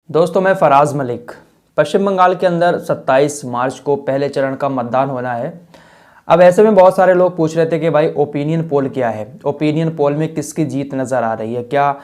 दोस्तों, मैं फराज मलिक। पश्चिम बंगाल के अंदर 27 मार्च को पहले चरण का मतदान होना है। अब ऐसे में बहुत सारे लोग पूछ रहे थे कि भाई ओपिनियन पोल क्या है, ओपिनियन पोल में किसकी जीत नज़र आ रही है, क्या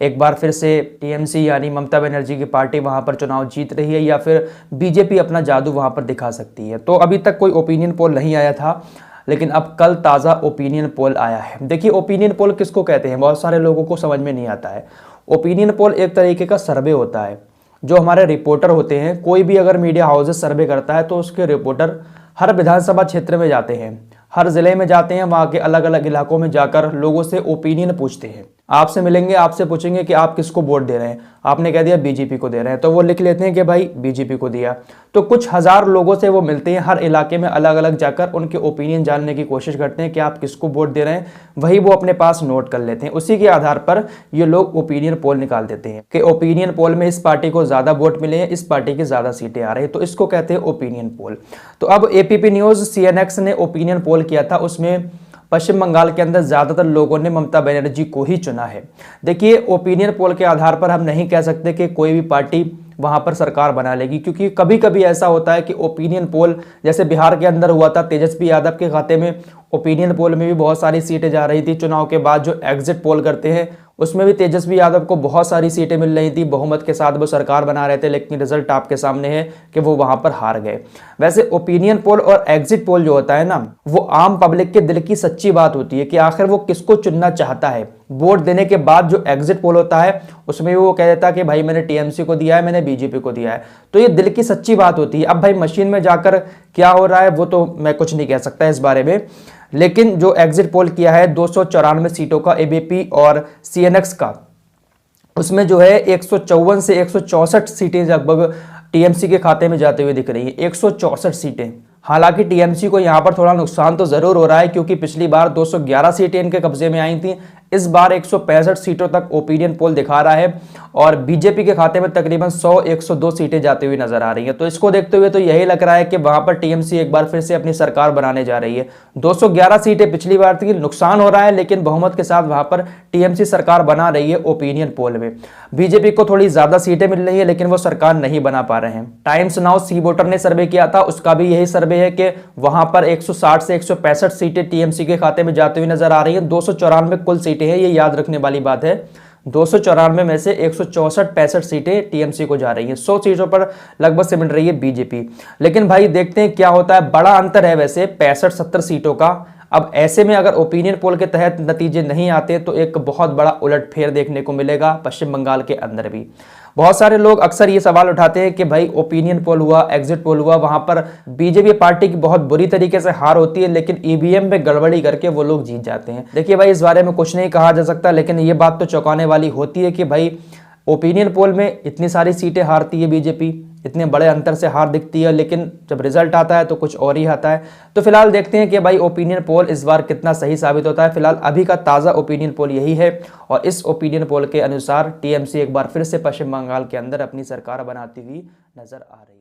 एक बार फिर से टीएमसी यानी ममता बनर्जी की पार्टी वहां पर चुनाव जीत रही है या फिर बीजेपी अपना जादू वहां पर दिखा सकती है। तो अभी तक कोई ओपिनियन पोल नहीं आया था, लेकिन अब कल ताज़ा ओपिनियन पोल आया है। देखिए, ओपिनियन पोल किसको कहते हैं, बहुत सारे लोगों को समझ में नहीं आता है। ओपिनियन पोल एक तरीके का सर्वे होता है। जो हमारे रिपोर्टर होते हैं, कोई भी अगर मीडिया हाउसेस सर्वे करता है तो उसके रिपोर्टर हर विधानसभा क्षेत्र में जाते हैं, हर जिले में जाते हैं, वहाँ के अलग अलग इलाकों में जाकर लोगों से ओपिनियन पूछते हैं। आपसे मिलेंगे, आपसे पूछेंगे कि आप किसको वोट दे रहे हैं। आपने कह दिया बीजेपी को दे रहे हैं, तो वो लिख लेते हैं कि भाई बीजेपी को दिया। तो कुछ हजार लोगों से वो मिलते हैं, हर इलाके में अलग अलग जाकर उनके ओपिनियन जानने की कोशिश करते हैं कि आप किसको वोट दे रहे हैं। वही वो अपने पास नोट कर लेते हैं। उसी के आधार पर ये लोग ओपिनियन पोल निकाल देते हैं कि ओपिनियन पोल में इस पार्टी को ज्यादा वोट मिले हैं, इस पार्टी की ज्यादा सीटें आ रही है, तो इसको कहते हैं ओपिनियन पोल। तो अब एपीपी न्यूज CNX ने ओपिनियन पोल किया था, उसमें पश्चिम बंगाल के अंदर ज्यादातर लोगों ने ममता बनर्जी को ही चुना है। देखिए, ओपिनियन पोल के आधार पर हम नहीं कह सकते कि कोई भी पार्टी वहां पर सरकार बना लेगी, क्योंकि कभी कभी ऐसा होता है कि ओपिनियन पोल, जैसे बिहार के अंदर हुआ था, तेजस्वी यादव के खाते में ओपिनियन पोल में भी बहुत सारी सीटें जा रही थी। चुनाव के बाद जो एग्जिट पोल करते हैं उसमें भी तेजस्वी यादव को बहुत सारी सीटें मिल रही थी, बहुमत के साथ वो सरकार बना रहे थे, लेकिन रिजल्ट आपके सामने है कि वो वहां पर हार गए। वैसे ओपिनियन पोल और एग्जिट पोल जो होता है ना, वो आम पब्लिक के दिल की सच्ची बात होती है कि आखिर वो किसको चुनना चाहता है। वोट देने के बाद जो एग्जिट पोल होता है उसमें वो कह देता है कि भाई मैंने टीएमसी को दिया है, मैंने बीजेपी को दिया है। तो ये दिल की सच्ची बात होती है। अब भाई मशीन में जाकर क्या हो रहा है वो तो मैं कुछ नहीं कह सकता इस बारे में, लेकिन जो एग्जिट पोल किया है 294 सीटों का एबीपी और CNX का, उसमें जो है 154 से 164 सीटें लगभग टीएमसी के खाते में जाते हुए दिख रही है। 164 सीटें। हालांकि टीएमसी को यहां पर थोड़ा नुकसान तो जरूर हो रहा है, क्योंकि पिछली बार 211 सीटें इनके कब्जे में आई थी। इस बार 165 सीटों तक ओपिनियन पोल दिखा रहा है और बीजेपी के खाते में तकरीबन 100-102 सीटें जाती हुई नजर आ रही है। तो इसको देखते हुए तो यही लग रहा है कि वहां पर टीएमसी एक बार फिर से अपनी सरकार बनाने जा रही है। 211 सीटें पिछली बार थी, नुकसान हो रहा है, लेकिन बहुमत के साथ वहां पर टीएमसी सरकार बना रही है ओपिनियन पोल में। बीजेपी को थोड़ी ज्यादा सीटें मिल रही है, लेकिन वो सरकार नहीं बना पा रहे हैं। टाइम्स नाउ सी वोटर ने सर्वे किया था, उसका भी यही सर्वे है कि वहां पर 160 से 165 सीटें टीएमसी के खाते में जाती हुई नजर आ रही है। 294 कुल सीटें हैं, ये याद रखने वाली बात है। 294 में से 164-65 सीटें टीएमसी को जा रही हैं। 100 सीटों पर लगभग सिमट रही है बीजेपी। लेकिन भाई देखते हैं क्या होता है। बड़ा अंतर है वैसे 65-70 सीटों का। अब ऐसे में अगर ओपिनियन पोल के तहत नतीजे नहीं आते तो एक बहुत बड़ा उलटफेर देखने को मिलेगा पश्चिम बंगाल के अंदर भी। बहुत सारे लोग अक्सर ये सवाल उठाते हैं कि भाई ओपिनियन पोल हुआ, एग्जिट पोल हुआ, वहां पर बीजेपी पार्टी की बहुत बुरी तरीके से हार होती है, लेकिन ईवीएम में गड़बड़ी करके वो लोग जीत जाते हैं। देखिए भाई, इस बारे में कुछ नहीं कहा जा सकता, लेकिन ये बात तो चौंकाने वाली होती है कि भाई ओपिनियन पोल में इतनी सारी सीटें हारती है बीजेपी, इतने बड़े अंतर से हार दिखती है, लेकिन जब रिजल्ट आता है तो कुछ और ही आता है। तो फिलहाल देखते हैं कि भाई ओपिनियन पोल इस बार कितना सही साबित होता है। फिलहाल अभी का ताज़ा ओपिनियन पोल यही है और इस ओपिनियन पोल के अनुसार टीएमसी एक बार फिर से पश्चिम बंगाल के अंदर अपनी सरकार बनाती हुई नजर आ रही है।